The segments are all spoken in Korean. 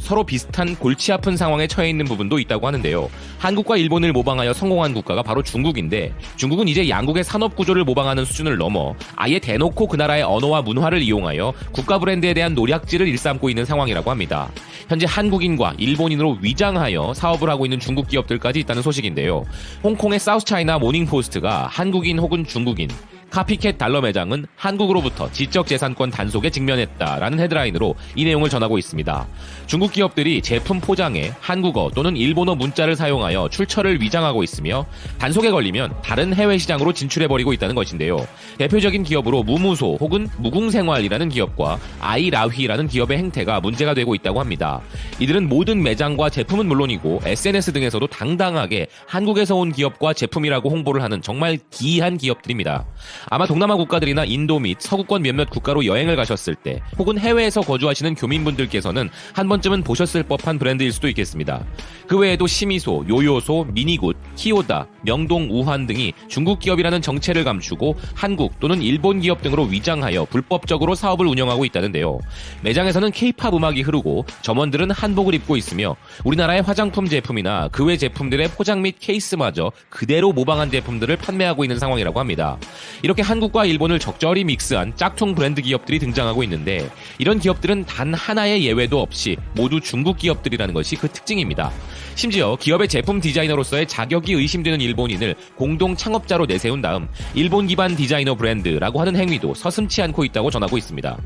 서로 비슷한 골치 아픈 상황에 처해 있는 부분도 있다고 하는데요. 한국과 일본을 모방하여 성공한 국가가 바로 중국인데, 중국은 이제 양국의 산업 구조를 모방하는 수준을 넘어 아예 대놓고 그 나라의 언어와 문화를 이용하여 국가 브랜드에 대한 노략질을 일삼고 있는 상황이라고 합니다. 현재 한국인과 일본인으로 위장하여 사업을 하고 있는 중국 기업들까지 있다는 소식인데요. 홍콩의 사우스차이나 모닝포스트가 한국인 혹은 중국인 카피캣 달러 매장은 한국으로부터 지적재산권 단속에 직면했다라는 헤드라인으로 이 내용을 전하고 있습니다. 중국 기업들이 제품 포장에 한국어 또는 일본어 문자를 사용하여 출처를 위장하고 있으며 단속에 걸리면 다른 해외 시장으로 진출해버리고 있다는 것인데요. 대표적인 기업으로 무무소 혹은 무궁생활이라는 기업과 아이라휘라는 기업의 행태가 문제가 되고 있다고 합니다. 이들은 모든 매장과 제품은 물론이고 SNS 등에서도 당당하게 한국에서 온 기업과 제품이라고 홍보를 하는 정말 기이한 기업들입니다. 아마 동남아 국가들이나 인도 및 서구권 몇몇 국가로 여행을 가셨을 때 혹은 해외에서 거주하시는 교민분들께서는 한 번쯤은 보셨을 법한 브랜드일 수도 있겠습니다. 그 외에도 시미소, 요요소, 미니굿, 키오다, 명동, 우환 등이 중국 기업이라는 정체를 감추고 한국 또는 일본 기업 등으로 위장하여 불법적으로 사업을 운영하고 있다는데요. 매장에서는 K-팝 음악이 흐르고 점원들은 한복을 입고 있으며 우리나라의 화장품 제품이나 그 외 제품들의 포장 및 케이스마저 그대로 모방한 제품들을 판매하고 있는 상황이라고 합니다. 이렇게 한국과 일본을 적절히 믹스한 짝퉁 브랜드 기업들이 등장하고 있는데, 이런 기업들은 단 하나의 예외도 없이 모두 중국 기업들이라는 것이 그 특징입니다. 심지어 기업의 제품 디자이너로서의 자격이 의심되는 일본인을 공동 창업자로 내세운 다음 일본 기반 디자이너 브랜드라고 하는 행위도 서슴지 않고 있다고 전하고 있습니다.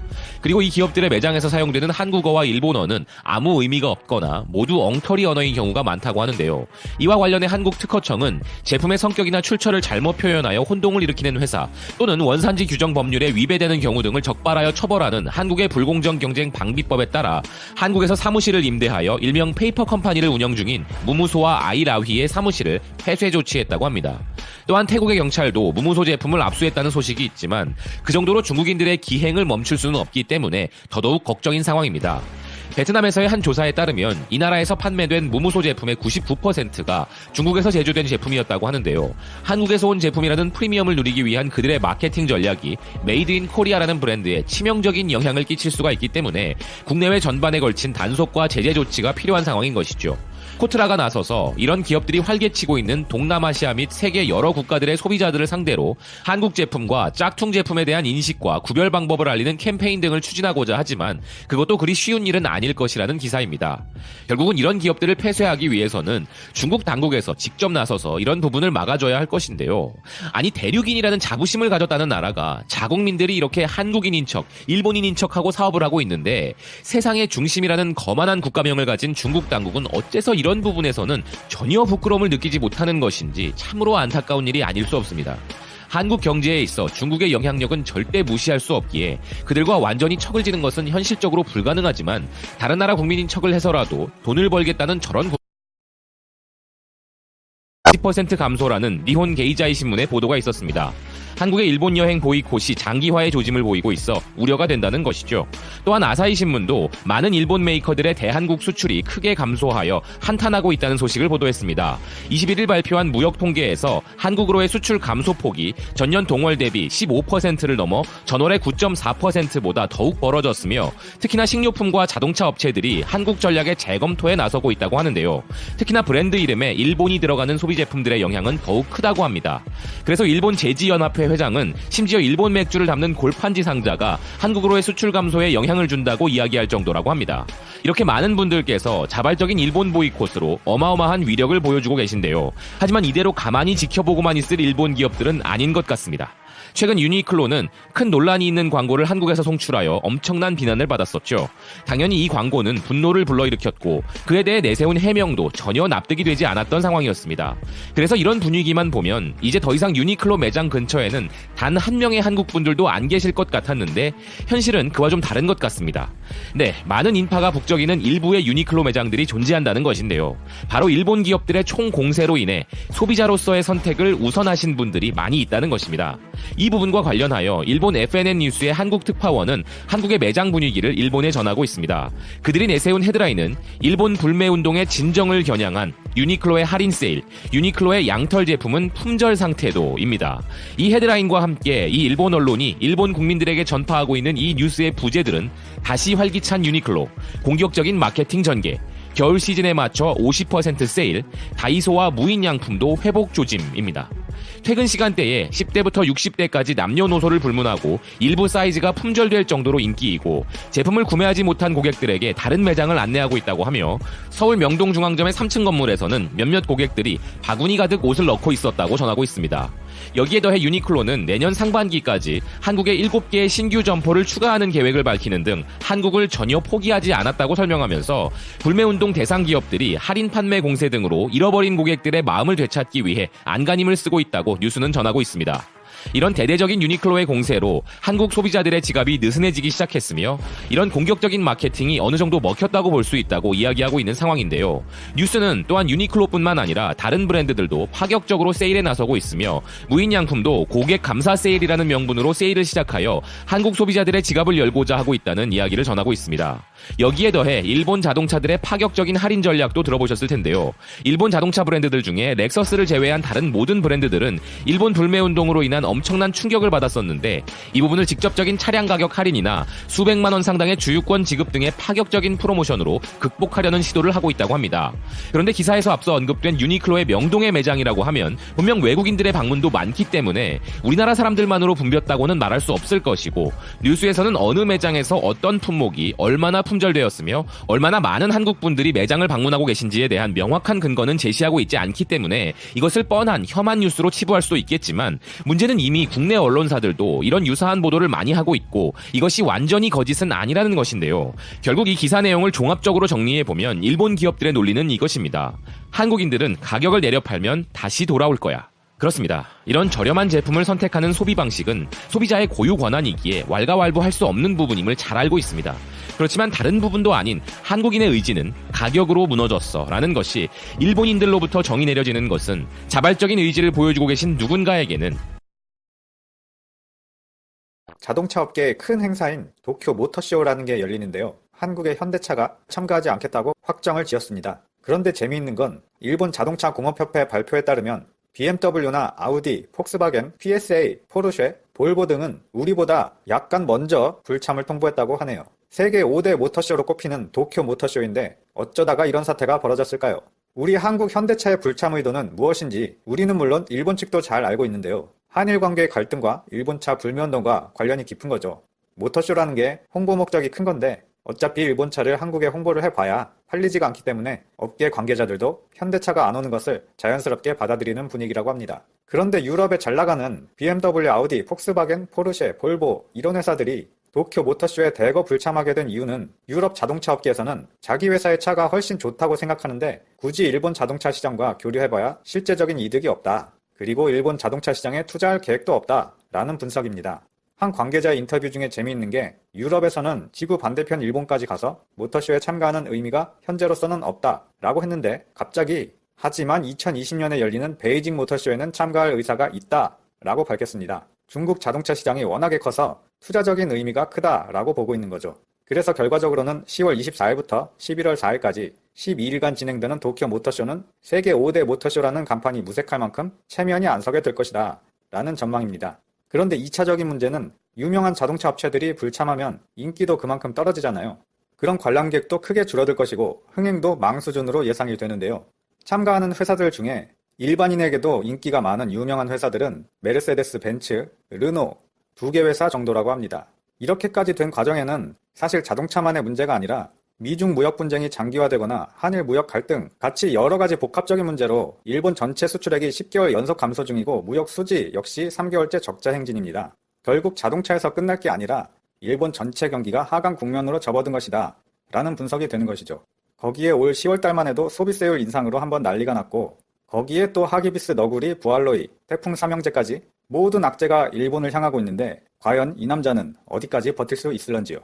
그리고 이 기업들의 매장에서 사용되는 한국어와 일본어는 아무 의미가 없거나 모두 엉터리 언어인 경우가 많다고 하는데요. 이와 관련해 한국특허청은 제품의 성격이나 출처를 잘못 표현하여 혼동을 일으키는 회사 또는 원산지 규정 법률에 위배되는 경우 등을 적발하여 처벌하는 한국의 불공정 경쟁 방비법에 따라 한국에서 사무실을 임대하여 일명 페이퍼 컴퍼니를 운영 중인 무무소와 아이라휘의 사무실을 폐쇄 조치했다고 합니다. 또한 태국의 경찰도 무무소 제품을 압수했다는 소식이 있지만 그 정도로 중국인들의 기행을 멈출 수는 없기 때문에 더더욱 걱정인 상황입니다. 베트남에서의 한 조사에 따르면 이 나라에서 판매된 무무소 제품의 99%가 중국에서 제조된 제품이었다고 하는데요. 한국에서 온 제품이라는 프리미엄을 누리기 위한 그들의 마케팅 전략이 메이드 인 코리아라는 브랜드에 치명적인 영향을 끼칠 수가 있기 때문에 국내외 전반에 걸친 단속과 제재 조치가 필요한 상황인 것이죠. 코트라가 나서서 이런 기업들이 활개치고 있는 동남아시아 및 세계 여러 국가들의 소비자들을 상대로 한국 제품과 짝퉁 제품에 대한 인식과 구별 방법을 알리는 캠페인 등을 추진하고자 하지만 그것도 그리 쉬운 일은 아닐 것이라는 기사입니다. 결국은 이런 기업들을 폐쇄하기 위해서는 중국 당국에서 직접 나서서 이런 부분을 막아줘야 할 것인데요. 아니, 대륙인이라는 자부심을 가졌다는 나라가 자국민들이 이렇게 한국인인 척, 일본인인 척하고 사업을 하고 있는데 세상의 중심이라는 거만한 국가명을 가진 중국 당국은 어째서 이런 부분에서는 전혀 부끄러움을 느끼지 못하는 것인지 참으로 안타까운 일이 아닐 수 없습니다. 한국 경제에 있어 중국의 영향력은 절대 무시할 수 없기에 그들과 완전히 척을 지는 것은 현실적으로 불가능하지만 다른 나라 국민인 척을 해서라도 돈을 벌겠다는 저런 10% 감소라는 니혼 게이자이 신문의 보도가 있었습니다. 한국의 일본 여행 보이콧이 장기화의 조짐을 보이고 있어 우려가 된다는 것이죠. 또한 아사히 신문도 많은 일본 메이커들의 대한국 수출이 크게 감소하여 한탄하고 있다는 소식을 보도했습니다. 21일 발표한 무역 통계에서 한국으로의 수출 감소폭이 전년 동월 대비 15%를 넘어 전월의 9.4%보다 더욱 벌어졌으며 특히나 식료품과 자동차 업체들이 한국 전략의 재검토에 나서고 있다고 하는데요. 특히나 브랜드 이름에 일본이 들어가는 소비 제품들의 영향은 더욱 크다고 합니다. 그래서 일본 제지연합회 회장은 심지어 일본 맥주를 담는 골판지 상자가 한국으로의 수출 감소에 영향을 준다고 이야기할 정도라고 합니다. 이렇게 많은 분들께서 자발적인 일본 보이콧으로 어마어마한 위력을 보여주고 계신데요. 하지만 이대로 가만히 지켜보고만 있을 일본 기업들은 아닌 것 같습니다. 최근 유니클로는 큰 논란이 있는 광고를 한국에서 송출하여 엄청난 비난을 받았었죠. 당연히 이 광고는 분노를 불러일으켰고 그에 대해 내세운 해명도 전혀 납득이 되지 않았던 상황이었습니다. 그래서 이런 분위기만 보면 이제 더 이상 유니클로 매장 근처에는 단 한 명의 한국 분들도 안 계실 것 같았는데 현실은 그와 좀 다른 것 같습니다. 네, 많은 인파가 북적이는 일부의 유니클로 매장들이 존재한다는 것인데요. 바로 일본 기업들의 총공세로 인해 소비자로서의 선택을 우선하신 분들이 많이 있다는 것입니다. 이 부분과 관련하여 일본 FNN 뉴스의 한국 특파원은 한국의 매장 분위기를 일본에 전하고 있습니다. 그들이 내세운 헤드라인은 일본 불매운동의 진정을 겨냥한 유니클로의 할인 세일, 유니클로의 양털 제품은 품절 상태도입니다. 이 헤드라인과 함께 이 일본 언론이 일본 국민들에게 전파하고 있는 이 뉴스의 부제들은 다시 활기찬 유니클로, 공격적인 마케팅 전개, 겨울 시즌에 맞춰 50% 세일, 다이소와 무인양품도 회복 조짐입니다. 퇴근 시간대에 10대부터 60대까지 남녀노소를 불문하고 일부 사이즈가 품절될 정도로 인기이고 제품을 구매하지 못한 고객들에게 다른 매장을 안내하고 있다고 하며 서울 명동중앙점의 3층 건물에서는 몇몇 고객들이 바구니 가득 옷을 넣고 있었다고 전하고 있습니다. 여기에 더해 유니클로는 내년 상반기까지 한국에 7개의 신규 점포를 추가하는 계획을 밝히는 등 한국을 전혀 포기하지 않았다고 설명하면서 불매운동 대상 기업들이 할인 판매 공세 등으로 잃어버린 고객들의 마음을 되찾기 위해 안간힘을 쓰고 있다고 뉴스는 전하고 있습니다. 이런 대대적인 유니클로의 공세로 한국 소비자들의 지갑이 느슨해지기 시작했으며 이런 공격적인 마케팅이 어느 정도 먹혔다고 볼 수 있다고 이야기하고 있는 상황인데요. 뉴스는 또한 유니클로뿐만 아니라 다른 브랜드들도 파격적으로 세일에 나서고 있으며 무인양품도 고객 감사 세일이라는 명분으로 세일을 시작하여 한국 소비자들의 지갑을 열고자 하고 있다는 이야기를 전하고 있습니다. 여기에 더해 일본 자동차들의 파격적인 할인 전략도 들어보셨을 텐데요. 일본 자동차 브랜드들 중에 렉서스를 제외한 다른 모든 브랜드들은 일본 불매운동으로 인한 엄청난 충격을 받았었는데 이 부분을 직접적인 차량 가격 할인이나 수백만 원 상당의 주유권 지급 등의 파격적인 프로모션으로 극복하려는 시도를 하고 있다고 합니다. 그런데 기사에서 앞서 언급된 유니클로의 명동의 매장이라고 하면 분명 외국인들의 방문도 많기 때문에 우리나라 사람들만으로 붐볐다고는 말할 수 없을 것이고 뉴스에서는 어느 매장에서 어떤 품목이 얼마나 품절되었으며 얼마나 많은 한국 분들이 매장을 방문하고 계신지에 대한 명확한 근거는 제시하고 있지 않기 때문에 이것을 뻔한 혐한 뉴스로 치부할 수도 있겠지만 문제는 이미 국내 언론사들도 이런 유사한 보도를 많이 하고 있고 이것이 완전히 거짓은 아니라는 것인데요. 결국 이 기사 내용을 종합적으로 정리해보면 일본 기업들의 논리는 이것입니다. 한국인들은 가격을 내려 팔면 다시 돌아올 거야. 그렇습니다. 이런 저렴한 제품을 선택하는 소비 방식은 소비자의 고유 권한이기에 왈가왈부할 수 없는 부분임을 잘 알고 있습니다. 그렇지만 다른 부분도 아닌 한국인의 의지는 가격으로 무너졌어 라는 것이 일본인들로부터 정이 내려지는 것은 자발적인 의지를 보여주고 계신 누군가에게는 자동차 업계의 큰 행사인 도쿄 모터쇼라는 게 열리는데요. 한국의 현대차가 참가하지 않겠다고 확정을 지었습니다. 그런데 재미있는 건 일본 자동차 공업협회 발표에 따르면 BMW나 아우디, 폭스바겐, PSA, 포르쉐, 볼보 등은 우리보다 약간 먼저 불참을 통보했다고 하네요. 세계 5대 모터쇼로 꼽히는 도쿄 모터쇼인데 어쩌다가 이런 사태가 벌어졌을까요? 우리 한국 현대차의 불참 의도는 무엇인지 우리는 물론 일본 측도 잘 알고 있는데요. 한일 관계의 갈등과 일본차 불매운동과 관련이 깊은 거죠. 모터쇼라는 게 홍보 목적이 큰 건데 어차피 일본차를 한국에 홍보를 해봐야 팔리지가 않기 때문에 업계 관계자들도 현대차가 안 오는 것을 자연스럽게 받아들이는 분위기라고 합니다. 그런데 유럽에 잘 나가는 BMW, 아우디, 폭스바겐, 포르쉐, 볼보 이런 회사들이 도쿄 모터쇼에 대거 불참하게 된 이유는 유럽 자동차 업계에서는 자기 회사의 차가 훨씬 좋다고 생각하는데 굳이 일본 자동차 시장과 교류해봐야 실제적인 이득이 없다. 그리고 일본 자동차 시장에 투자할 계획도 없다. 라는 분석입니다. 한 관계자의 인터뷰 중에 재미있는 게 유럽에서는 지구 반대편 일본까지 가서 모터쇼에 참가하는 의미가 현재로서는 없다. 라고 했는데 갑자기 하지만 2020년에 열리는 베이징 모터쇼에는 참가할 의사가 있다. 라고 밝혔습니다. 중국 자동차 시장이 워낙에 커서 투자적인 의미가 크다라고 보고 있는 거죠. 그래서 결과적으로는 10월 24일부터 11월 4일까지 12일간 진행되는 도쿄 모터쇼는 세계 5대 모터쇼라는 간판이 무색할 만큼 체면이 안 서게 될 것이다 라는 전망입니다. 그런데 2차적인 문제는 유명한 자동차 업체들이 불참하면 인기도 그만큼 떨어지잖아요. 그런 관람객도 크게 줄어들 것이고 흥행도 망 수준으로 예상이 되는데요. 참가하는 회사들 중에 일반인에게도 인기가 많은 유명한 회사들은 메르세데스 벤츠, 르노 2개 회사 정도라고 합니다. 이렇게까지 된 과정에는 사실 자동차만의 문제가 아니라 미중 무역 분쟁이 장기화되거나 한일 무역 갈등 같이 여러 가지 복합적인 문제로 일본 전체 수출액이 10개월 연속 감소 중이고 무역 수지 역시 3개월째 적자 행진입니다. 결국 자동차에서 끝날 게 아니라 일본 전체 경기가 하강 국면으로 접어든 것이다 라는 분석이 되는 것이죠. 거기에 올 10월 달만 해도 소비세율 인상으로 한번 난리가 났고 거기에 또 하기비스 너구리, 부알로이, 태풍 삼형제까지 모든 악재가 일본을 향하고 있는데 과연 이 남자는 어디까지 버틸 수 있을런지요.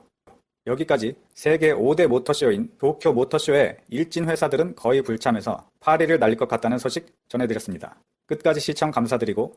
여기까지 세계 5대 모터쇼인 도쿄 모터쇼에 일진 회사들은 거의 불참해서 파리를 날릴 것 같다는 소식 전해드렸습니다. 끝까지 시청 감사드리고